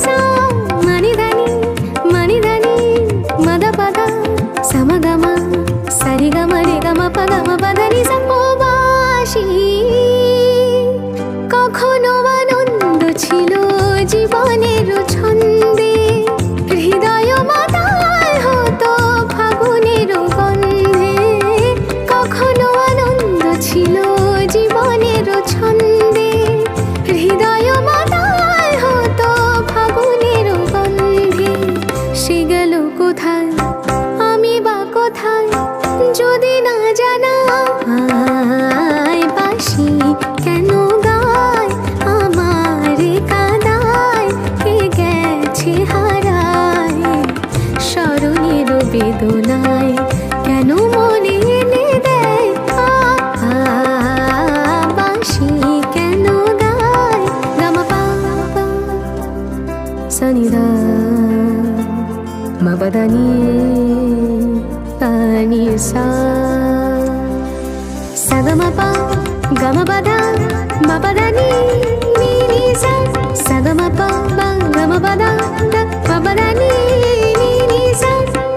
సా మనిదని మనిదని మద పద సమగమ సరిగమ రిగమ పగమ పదని సంభోবাসী কখনো আনন্দ ছিল জীবনের ছন্দে হৃদয় মাতাল হতো ফাগুনের গন্ধে কখনো আনন্দ ছিল জীবনের ছন্দে হৃদয় মাতাল হতো ফাগুনের গন্ধে সে গেল কোথায় আমি বা কোথায় যদি না জানা বাঁশি কেন গায় আমার কাদায় কে গেছে হারায় স্মরণের বেদনায় কেন মনে এনে দেয় বাঁশি কেন গায় গামা পা সনিদা মবদানি পানি সা సగమపా గమపద మపదని నీని సా సగమపా గమపద మపదని నీని సా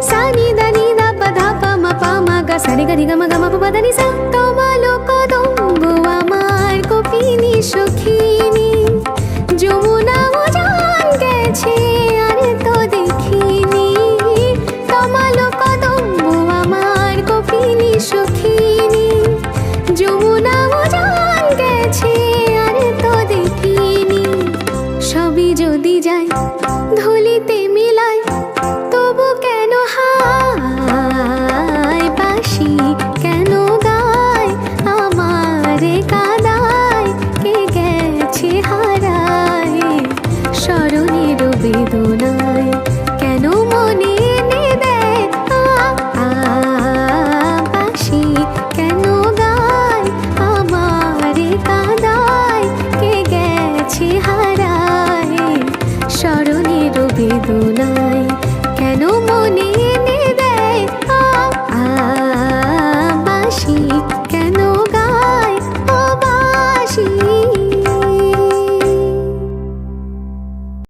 సాని దని ద పద పమ పమ గ సని గ రి గమ గమ పదని సా তোমালো কদম্ব আমার কপিনি সখিনী যমুনা উজান গেছে আর তো দেখিনি তোমালো কদম্ব আমার কপিনি সখিনী যমুনা উজান গেছে আর তো দেখিনি সবই যদি যাই ধুলিতে মিলাই তবু কেন হায় বাঁশি কেন গায় আমার কাদায় কে গেছে হারায় স্মরণের বেদনায় কেন মনে এনে দেয় বাঁশি কেন গায় আমার কাদায় কে গেছে হারায় স্মরণের বেদনায়